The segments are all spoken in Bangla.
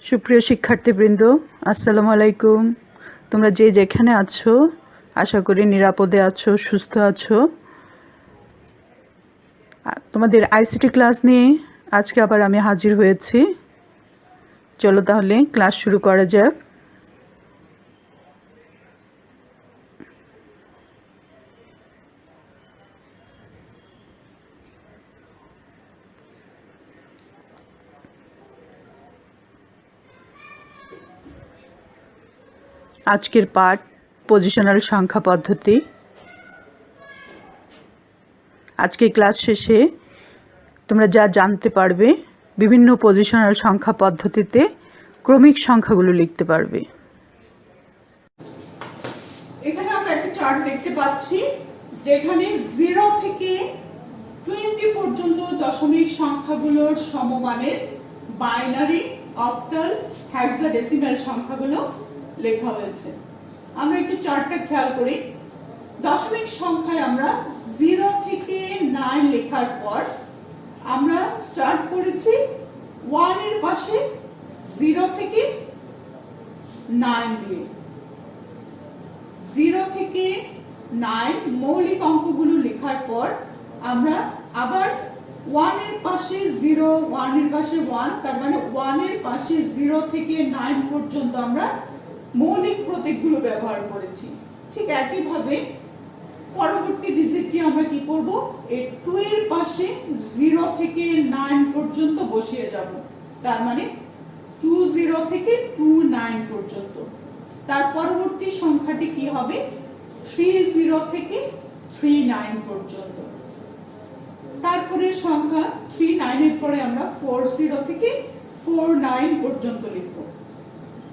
সুপ্রিয় শিক্ষার্থীবৃন্দ, আসসালামু আলাইকুম। তোমরা যে যেখানে আছো আশা করি নিরাপদে আছো, সুস্থ আছো। তোমাদের আইসিটি ক্লাস নিয়ে আজকে আবার আমি হাজির হয়েছি। চলো তাহলে ক্লাস শুরু করা যাক। আজকের পাঠ পজিশনাল সংখ্যা পদ্ধতি। আজকে ক্লাস শেষে তোমরা যা জানতে পারবে, বিভিন্ন পজিশনাল সংখ্যা পদ্ধতিতে ক্রমিক সংখ্যাগুলো লিখতে পারবে। এখানে আমরা একটা চার্ট দেখতে পাচ্ছি যেখানে 0 থেকে 20 পর্যন্ত দশমিক সংখ্যাগুলোর সমমানের বাইনারি, অক্টাল, হেক্সাডেসিমাল সংখ্যাগুলো লেখা হয়েছে। আমরা একটু চার্টটা খেয়াল করি। দশমিক সংখ্যায় আমরা 0 থেকে 9 লেখার পর আমরা স্টার্ট করেছি 1 এর পাশে 0 থেকে 9 দিয়ে। 0 থেকে 9 মৌলিক অঙ্কগুলো লেখার পর আমরা আবার 1 এর পাশে 0, 1 এর পাশে 1, তার মানে 1 এর পাশে 0 থেকে 9 পর্যন্ত আমরা মৌলিক প্রতীকগুলো ব্যবহার করেছি। ঠিক একইভাবে পরবর্তী ডিজিটটি আমরা কি করব, এই 2 এর পাশে 0 থেকে 9 পর্যন্ত বসিয়ে যাব। তার মানে 20 থেকে 29 পর্যন্ত। তার পরবর্তী সংখ্যাটি কি হবে, 30 থেকে 39 পর্যন্ত। তারপরে সংখ্যা 39 এর পরে আমরা 40 থেকে 49 পর্যন্ত লিখব।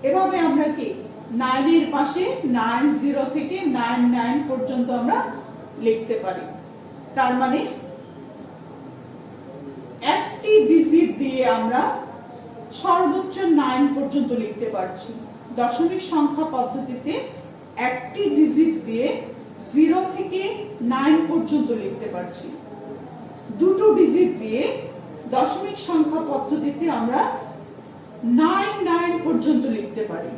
এভাবে আমরা কি 9 এর পাশে 90 থেকে 99 পর্যন্ত আমরা লিখতে পারি। তার মানে একটি ডিজিট দিয়ে আমরা সর্বোচ্চ 9 পর্যন্ত লিখতে পারছি। দশমিক সংখ্যা পদ্ধতিতে একটি ডিজিট দিয়ে 0 থেকে 9 পর্যন্ত লিখতে পারছি। দুটো ডিজিট দিয়ে দশমিক সংখ্যা পদ্ধতিতে আমরা 9 পর্যন্ত লিখতে পারি।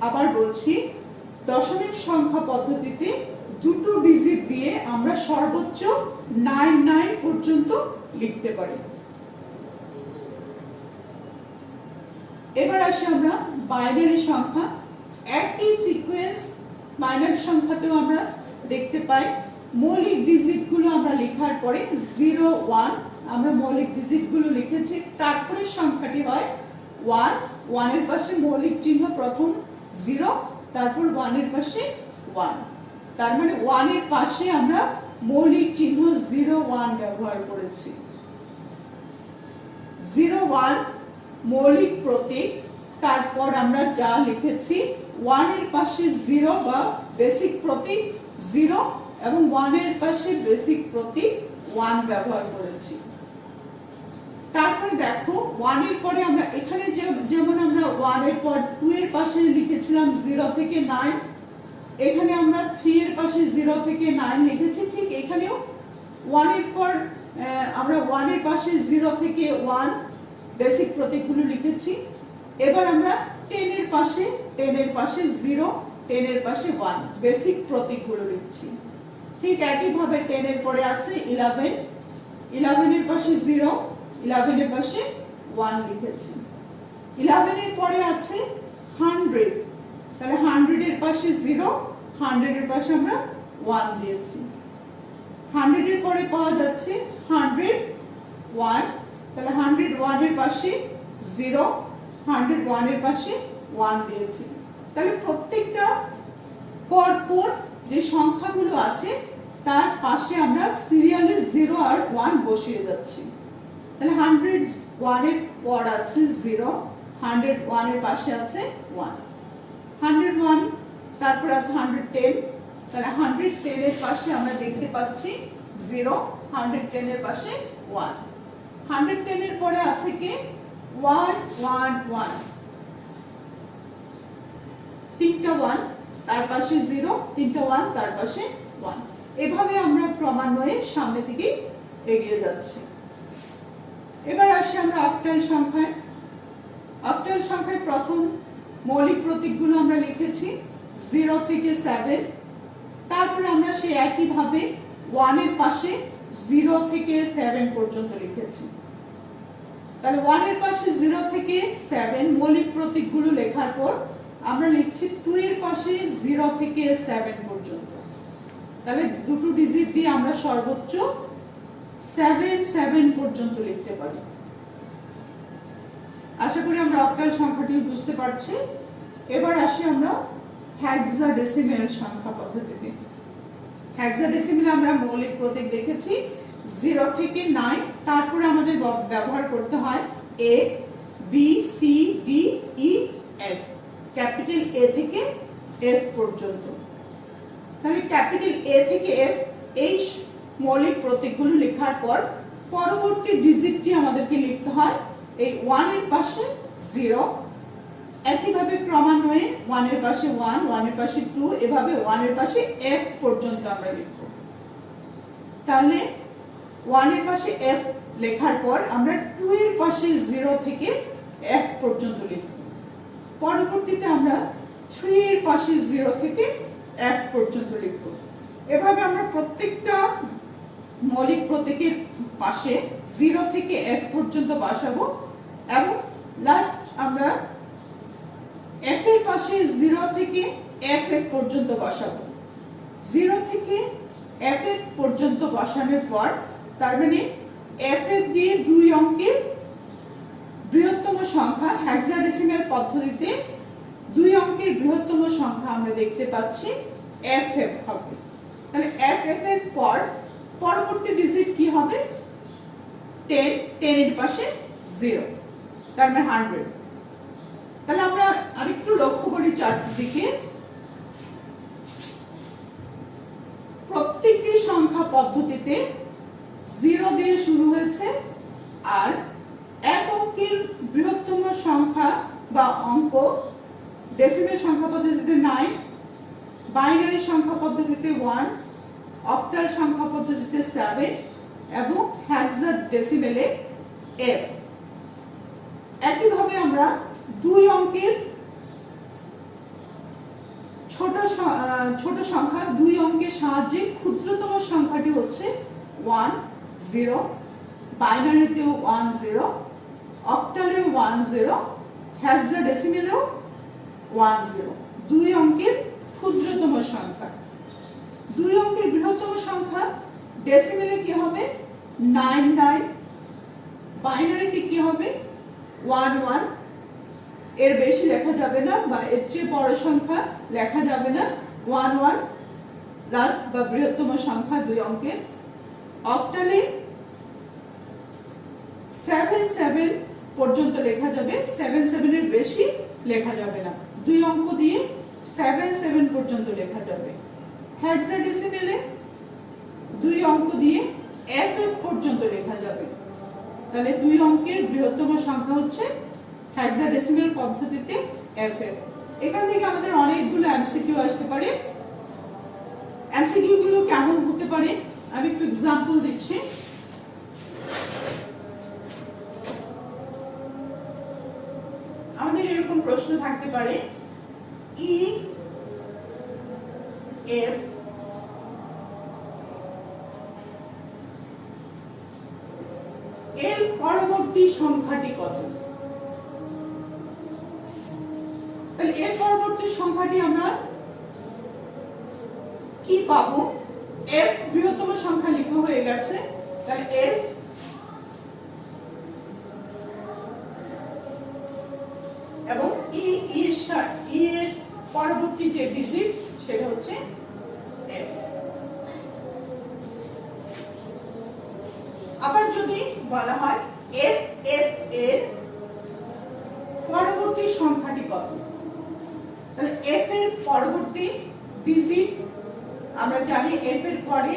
আবার বলছি, দশমিক সংখ্যা পদ্ধতিতে দুটো ডিজিট দিয়ে আমরা সর্বোচ্চ 9 পর্যন্ত লিখতে পারি। এবার আসি আমরা বাইনারি সংখ্যা। একই সিকোয়েন্স বাইনারি সংখ্যাতেও আমরা দেখতে পাই। মৌলিক ডিজিটগুলো আমরা লেখার পরে 0, 1 আমরা মৌলিক ডিজিটগুলো লিখেছি। তারপরে সংখ্যাটি হয় 1, 1 এর পাশে মৌলিক চিহ্ন প্রথম 0, তারপর 1 এর পাশে 1। তার মানে 1 এর পাশে আমরা মৌলিক চিহ্ন 0, 1 ব্যবহার করেছি। 0, 1 মৌলিক প্রতীক। তারপর আমরা যা লিখেছি 1 এর পাশে 0 বা বেসিক প্রতীক 0 এবং 1 এর পাশে বেসিক প্রতীক 1 ব্যবহার করেছি। তারপরে দেখো 1 এর পরে আমরা এখানে যেমন আমরা 1 এর পর 2 এর পাশে লিখেছিলাম 0 থেকে 9, এখানে আমরা 3 এর পাশে 0 থেকে 9 লিখেছি। ঠিক এখানেও 1 এর পর আমরা 1 এর পাশে 0 থেকে 1 বেসিক প্রতীকগুলো লিখেছি। এবার আমরা 10 এর পাশে 0, 10 এর পাশে 1 বেসিক প্রতীকগুলো লিখছি। ঠিক একইভাবে 10 এর পরে আছে 11, 11 এর পাশে 0, 11 এর পাশে 1 লিখেছি। 11 এর পরে আছে 100, তাহলে 100 এর পাশে 0, 100 এর পাশে আমরা 1 দিয়েছি। 100 এর পরে পাওয়া যাচ্ছে 101, তাহলে 101 এর পাশে 0, 101 এর পাশে 1 দিয়েছি। তাহলে প্রত্যেকটা পরপর যে সংখ্যাগুলো আছে তার পাশে আমরা সিরিয়ালে 0 আর 1 বসিয়ে যাচ্ছি। তাহলে 101 এর পর আছে 0, 101 এর পাশে আছে 1, 101 তারপর আছে 110, তাহলে 110 এর পাশে আমরা দেখতে পাচ্ছি 0, 110 এর পাশে 1, 110 এর পরে আছে কি 111, তিনটা 1 তার পাশে 0, তিনটা 1 তার পাশে 1। এভাবে আমরা ক্রমান্বয়ে সামনের দিকে এগিয়ে যাচ্ছি। এবার আসি আমরা অক্টাল সংখ্যায়। অক্টাল সংখ্যায় প্রথম মৌলিক প্রতীকগুলো আমরা লিখেছি 0 থেকে 7, তারপরে আমরা সেই একইভাবে 1 এর পাশে 0 থেকে 7 পর্যন্ত লিখেছি। তাহলে 1 এর পাশে 0 থেকে 7 মৌলিক প্রতীকগুলো লেখার পর আমরা লিখছি 2 এর পাশে 0 থেকে 7 পর্যন্ত। তাহলে দুটো ডিজিট দিয়ে আমরা সর্বোচ্চ 7 পর্যন্ত লিখতে পারি। আশা করি আমরা অক্টাল সংখ্যাটি বুঝতে পারছি। এবার আসি আমরা হেক্সাডেসিমেল সংখ্যা পদ্ধতিতে। হেক্সাডেসিমেলে আমরা মৌলিক প্রতীক দেখেছি 0 থেকে 9, তারপরে আমাদের ব্যবহার করতে হয় A, B, C, D, E, F, capital A থেকে F পর্যন্ত। তাহলে ক্যাপিটাল A থেকে F এই মৌলিক প্রতীকগুলো লেখার পর পরবর্তী ডিজিটটি আমাদেরকে লিখতে হয় এই 1 এর পাশে 0, একইভাবে ক্রমান্বয়ে 1 এর পাশে 1, 1 এর পাশে 2, এভাবে 1 এর পাশে F পর্যন্ত আমরা লিখব। তাহলে 1 এর পাশে F লেখার পর আমরা 2 এর পাশে 0 থেকে F পর্যন্ত লিখব। পরবর্তীতে আমরা 3 এর পাশে 0 থেকে F পর্যন্ত লিখব। এভাবে আমরা প্রত্যেকটা মৌলিক প্রতীকের পাশে 0 থেকে F পর্যন্ত বসাবো এবং লাস্ট আমরা F এর পাশে 0 থেকে F পর্যন্ত বসাবো। 0 থেকে F পর্যন্ত বসানোর পর তার মানে F দিয়ে 2 অঙ্কের বৃহত্তম সংখ্যা হেক্সাডেসিমেল পদ্ধতিতে 2 অঙ্কের বৃহত্তম সংখ্যা আমরা দেখতে পাচ্ছি FF হবে। তাহলে FF এর পর পরবর্তী ডিজিট কি হবে 10, 10 এর পাশে 0, তার মানে 100। তাহলে আমরা আরেকটু লক্ষ্য করি চার্টের দিকে। প্রত্যেকটি সংখ্যা পদ্ধতিতে 0 দিয়ে শুরু হয়েছে, আর এক অঙ্কের বৃহত্তম সংখ্যা বা অঙ্ক ডেসিমেল সংখ্যা পদ্ধতিতে 9, বাইনারি সংখ্যা পদ্ধতিতে 1, অক্টাল সংখ্যা পদ্ধতিতে 7 এবং হেক্সাডেসিমেলে F। একইভাবে আমরা 2 অঙ্কের ছোট সংখ্যা 2 অঙ্কের সাহায্যে ক্ষুদ্রতম সংখ্যাটি হচ্ছে 1, 0, বাইনারিতেও 1, 0, অক্টালেও 1, 0, হেক্সাডেসিমেলেও 1, 0। 2 অঙ্কের ক্ষুদ্রতম সংখ্যা। 2 অঙ্কের বৃহত্তম সংখ্যা ডেসিমেলে কি হবে 9, 9, বাইনারিতে কি হবে 1, 1, এর বেশি লেখা যাবে না বা এর চেয়ে বড় সংখ্যা লেখা যাবে না, 1, 1 লাস্ট বা বৃহত্তম সংখ্যা 2 অঙ্কের। অক্টালে 7, 7 পর্যন্ত লেখা যাবে, 7, 7 এর বেশি লেখা যাবে না, 2 অঙ্ক দিয়ে 7, 7 পর্যন্ত লেখা যাবে। হেক্সাডেসিমেলে 2 অঙ্ক দিয়ে FF পর্যন্ত লেখা যাবে। তাহলে 2 অঙ্কের বৃহত্তম সংখ্যা হচ্ছে হেক্সাডেসিমেল পদ্ধতিতে FF। এখান থেকে আমাদের অনেকগুলো এমসিকিউ আসতে পারে। এমসিকিউ গুলো কেমন হতে পারে আমি একটু एग्जांपल দিচ্ছি। আমাদের এরকম প্রশ্ন থাকতে পারে E F এর পরবর্তী সংখ্যাটি কত? তাহলে এর পরবর্তী সংখ্যাটি আমরা কি পাবো? F বৃহত্তম সংখ্যা লেখা হয়ে গেছে, তাহলে F এবং E এর পরবর্তী যে ডিজিট সেটা হচ্ছে F। আবার যদি বলা হয় F এর পরবর্তী সংখ্যাটি কত, তাহলে F এর পরবর্তী ডিজিট আমরা জানি F এর পরে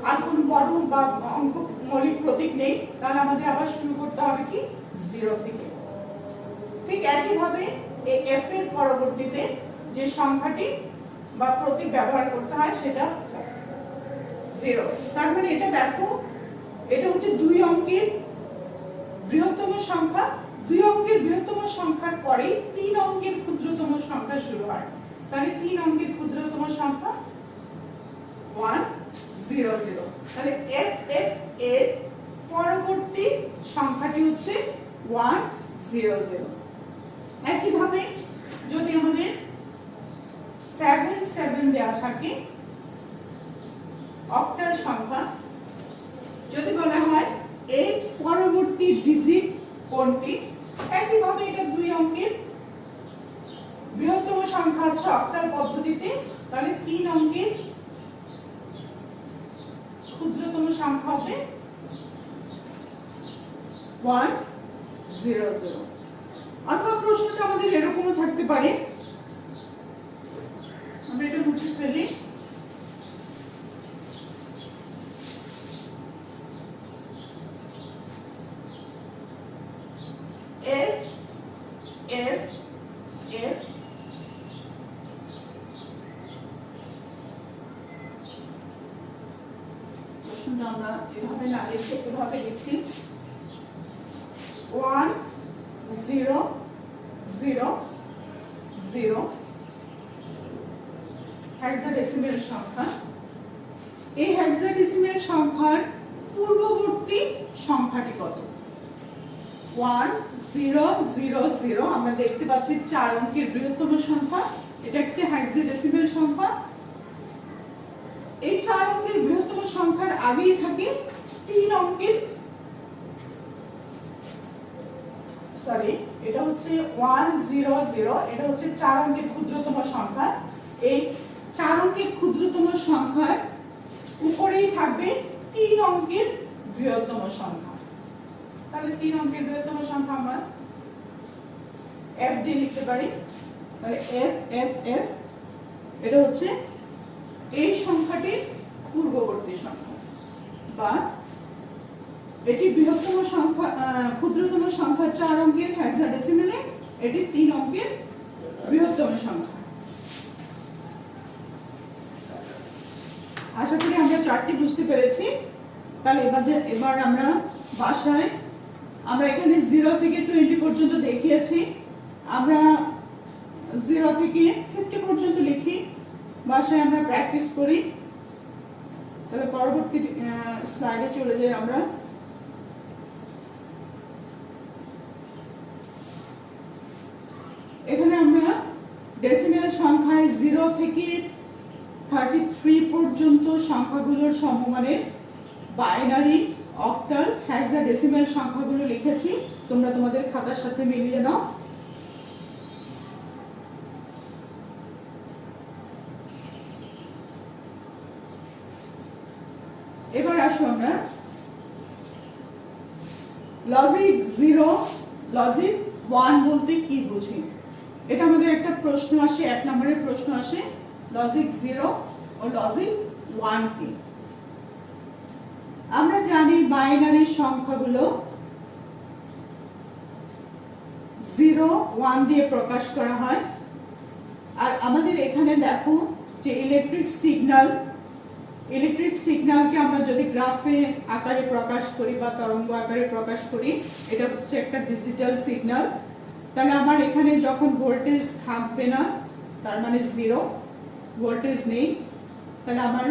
আর কোন বড় বা অঙ্ক মৌলিক প্রতীক নেই, তাহলে আমাদের আবার শুরু করতে হবে কি 0 থেকে। ঠিক একইভাবে এই F এর পরবর্তীতে যে সংখ্যাটি বা প্রতীক ব্যবহার করতে হয় সেটা 0। তার মানে এটা দেখো, এটা হচ্ছে 2 অঙ্কের বৃহত্তম সংখ্যা। 2 অঙ্কের বৃহত্তম সংখ্যার পরেই 3 অঙ্কের ক্ষুদ্রতম সংখ্যা শুরু হয়, তাহলে 3 অঙ্কের ক্ষুদ্রতম সংখ্যা 100। তাহলে FF এর পরবর্তী সংখ্যাটি হচ্ছে 100। একইভাবে যদি আমাদের 77 দেওয়া থাকে অক্টাল সংখ্যা, যদি বলা হয় এর পরবর্তী ডিজিট কোনটি, একইভাবে এটা 2 অঙ্কের বৃহত্তম সংখ্যা হচ্ছে অক্টাল পদ্ধতিতে, তাহলে 3 অঙ্কের ক্ষুদ্রতম সংখ্যা হবে 100। অথবা প্রশ্নটা আমাদের এরকমও থাকতে পারে, আমরা এটা মুছে ফেলি, F F F প্রশ্নটা আমরা এভাবে না লিখে এভাবে লিখছি 1 0 0 0 হেক্সাডেসিমেল সংখ্যা। এই হেক্সাডেসিমেল সংখ্যার পূর্ববর্তী সংখ্যাটি কত? 1 0 0 0 আমরা দেখতে পাচ্ছি 4 অঙ্কের বৃহত্তম সংখ্যা, এটা একটি হেক্সাডেসিমেল সংখ্যা। এই 4 অঙ্কের বৃহত্তম সংখ্যার আগেই থাকে 3 অঙ্কের, সরি এটা হচ্ছে 100, এটা হচ্ছে 4 অঙ্কের ক্ষুদ্রতম সংখ্যা। এই 4 অঙ্কের ক্ষুদ্রতম সংখ্যার উপরেই থাকবে 3 অঙ্কের বৃহত্তম সংখ্যা। তাহলে 3 অঙ্কের বৃহত্তম সংখ্যা আমরা F দিয়ে লিখতে পারি, তাহলে F F F এটা হচ্ছে এই সংখ্যাটির পূর্ববর্তী সংখ্যা, বা এটি বৃহত্তম সংখ্যা, ক্ষুদ্রতম সংখ্যা 4 অঙ্কের হেক্সাডেসিমেলে, এটি 3 অঙ্কের বৃহত্তম সংখ্যা। আশা করি আমরা চারটি বুঝতে পেরেছি। তাহলে এবার আমরা ভাষায়, আমরা এখানে 0 থেকে 20 পর্যন্ত দেখিয়েছি, আমরা 0 থেকে 50 পর্যন্ত লিখি, ভাষায় আমরা প্র্যাকটিস করি। তাহলে পরবর্তী স্লাইডে চলে যাই আমরা। এখানে আমরা ডেসিমেল সংখ্যায় 0 থেকে 33 পর্যন্ত সংখ্যাগুলোর সমমানের বাইনারি, অক্টাল, হেক্সাডেসিমেল সংখ্যাগুলো লিখেছি, তোমরা তোমাদের খাতার সাথে মিলিয়ে নাও। এবার আসো আমরা লজিক 0, লজিক 1 বলতে কি বুঝি, এটা আমাদের একটা প্রশ্ন আসে, 1 নম্বরের প্রশ্ন আসে, লজিক 0 ও লজিক 1 কি? আমরা জানি বাইনারি সংখ্যাগুলো 0 1 দিয়ে প্রকাশ করা হয়। আর আমাদের এখানে দেখো যে ইলেকট্রিক সিগন্যালকে আমরা যদি গ্রাফে আকারে প্রকাশ করি বা তরঙ্গ আকারে প্রকাশ করি, এটা হচ্ছে একটা ডিজিটাল সিগন্যাল। তাহলে আমার এখানে যখন ভোল্টেজ থাকবে না, তার মানে 0, ভোল্টেজ নেই, তাহলে আমার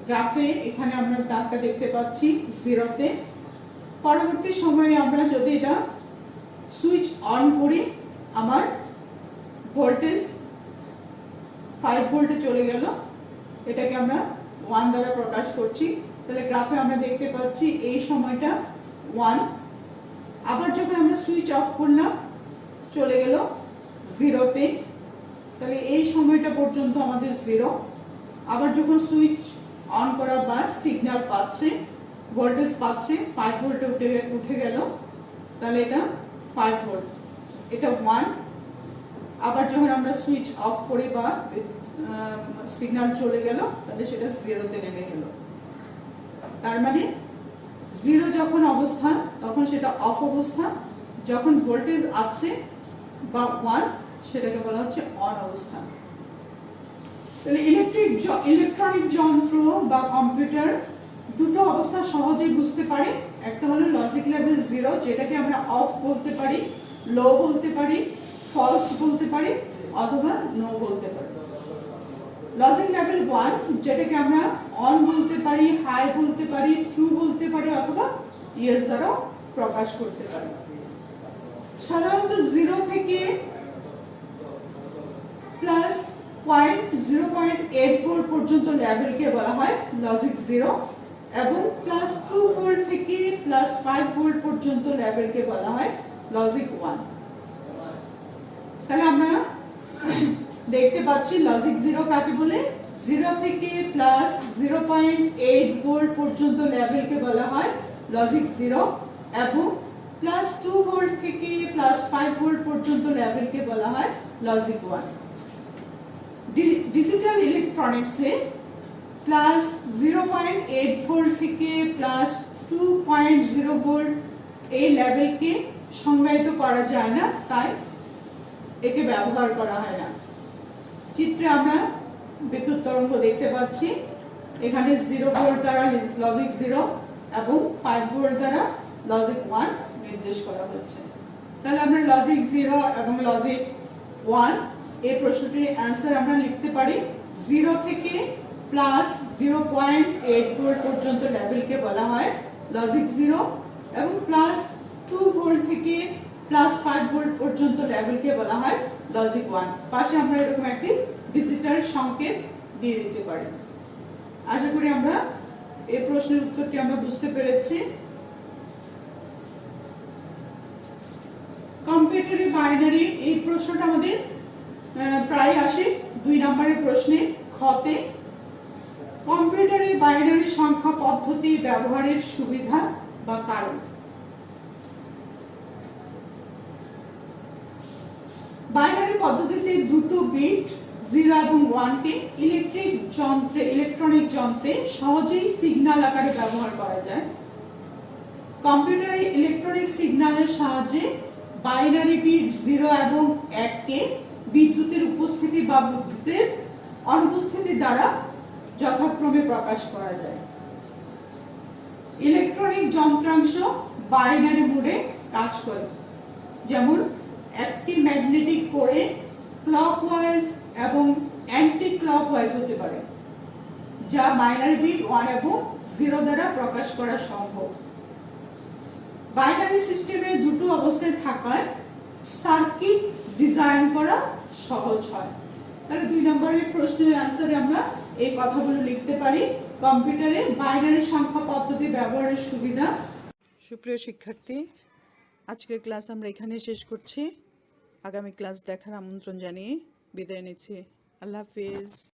গ্রাফে এখানে আমরা দাগটা দেখতে পাচ্ছি 0-তে। পরবর্তী সময়ে আমরা যদি এটা সুইচ অন করি, আমার ভোল্টেজ 5 ভোল্টে চলে গেল, এটাকে আমরা 1 দ্বারা প্রকাশ করছি। তাহলে গ্রাফে আমরা দেখতে পাচ্ছি এই সময়টা 1, আবার যখন আমরা সুইচ অফ করলাম চলে গেল 0-তে, তাহলে এই সময়টা পর্যন্ত আমাদের 0। আবার যখন সুইচ অন করা বা সিগন্যাল পাচ্ছে, ভোল্টেজ পাচ্ছে, 5 ভোল্টে উঠে গেল, তাহলে এটা 5 ভোল্ট, এটা 1। আবার যখন আমরা সুইচ অফ করি বা সিগন্যাল চলে গেল, তাহলে সেটা 0-তে নেমে গেল। তার মানে 0 যখন অবস্থা তখন সেটা অফ অবস্থা, যখন ভোল্টেজ আছে বা 1 সেটাকে বলা হচ্ছে অন অবস্থা। তাহলে ইলেকট্রনিক যন্ত্র বা কম্পিউটার দুটো অবস্থা সহজেই বুঝতে পারে। একটা হলো লজিক লেভেল 0, যেটাকে আমরা অফ বলতে পারি, লো বলতে পারি, ফলস বলতে পারি অথবা নো বলতে পারি। লজিক লেভেল 1, যেটাকে আমরা অন বলতে পারি, হাই বলতে পারি, ট্রু বলতে পারি অথবা ইয়েস দ্বারাও প্রকাশ করতে পারি। সাধারণত 0 থেকে প্লাস 0.8 ভোল্ট পর্যন্ত লেভেলকে বলা হয় লজিক 0 এবং প্লাস 2 ভোল্ট থেকে প্লাস 5 ভোল্ট পর্যন্ত লেভেলকে বলা হয় লজিক 1। তাহলে আমরা দেখতে পাচ্ছি লজিক 0 কাকে বলে। 0 থেকে প্লাস 0.8 ভোল্ট পর্যন্ত লেভেলকে বলা হয় লজিক 0 এবং প্লাস 2 ভোল্ট থেকে প্লাস 5 ভোল্ট পর্যন্ত লেভেলকে বলা হয় লজিক 1। ডিজিটাল ইলেকট্রনিক্সে প্লাস 0.8 ভোল্ট থেকে প্লাস 2.0 ভোল্ট এই লেভেলকে সংজ্ঞায়িত করা যায় না, তাই একে ব্যবহার করা হয় না। চিত্রে আমরা বিদ্যুৎ তরঙ্গ দেখতে পাচ্ছি। এখানে 0 ভোল্ট দ্বারা লজিক 0 এবং 5 ভোল্ট দ্বারা লজিক 1 নির্দেশ করা হচ্ছে। তাহলে আমরা লজিক 0 এবং লজিক 1 এই প্রশ্নটির অ্যান্সার আমরা লিখতে পারি। 0 থেকে প্লাস 0.8 ভোল্ট পর্যন্ত লেভেলকে বলা হয় লজিক 0 এবং প্লাস 2 ভোল্ট থেকে প্লাস 5 ভোল্ট পর্যন্ত লেভেলকে বলা হয় লজিক 1। পাশে আমরা এরকম একটি ডিজিটাল সংকেত দিয়ে দিতে পারি। আশা করি আমরা এই প্রশ্নের উত্তরটি আমরা বুঝতে পেরেছি। কম্পিউটারে বাইনারি এই প্রশ্নটা আমাদের প্রায় আসে 2 নম্বরের প্রশ্নে খতে। কম্পিউটারে বাইনারি সংখ্যা পদ্ধতি ব্যবহারের সুবিধা বা কারণ। বাইনারি পদ্ধতিতে দুটো বিট 0 এবং 1 কে ইলেকট্রনিক যন্ত্রে সহজেই সিগন্যাল আকারে ব্যবহার করা যায়। কম্পিউটারে ইলেকট্রনিক সিগন্যালের সাহায্যে বাইনারি বিট 0 এবং 1 কে বিদ্যুতের উপস্থিতি বা বিদ্যুতের অনুপস্থিতি দ্বারা যথাক্রমে প্রকাশ করা যায়। ইলেকট্রনিক যন্ত্রাংশ বাইনারি মোডে কাজ করে, যেমন একটি ম্যাগনেটিক কোরে ক্লকওয়াইজ এবং অ্যান্টি ক্লকওয়াইজ হতে পারে, যা বাইনারি বিট 1 এবং 0 দ্বারা প্রকাশ করা সম্ভব। বাইনারি সিস্টেমে দুটো অবস্থায় থাকায় সার্কিট ডিজাইন করা সহজ হয়। তাহলে 2 নম্বরের প্রশ্নের অ্যান্সারে আমরা এই কথাগুলো লিখতে পারি। কম্পিউটারে বাইনারি সংখ্যা পদ্ধতি ব্যবহারের সুবিধা। সুপ্রিয় শিক্ষার্থী, আজকের ক্লাস আমরা এখানে শেষ করছি। আগামী ক্লাস দেখার আমন্ত্রণ জানিয়ে বিদায় নিচ্ছি। আল্লাহ হাফিজ।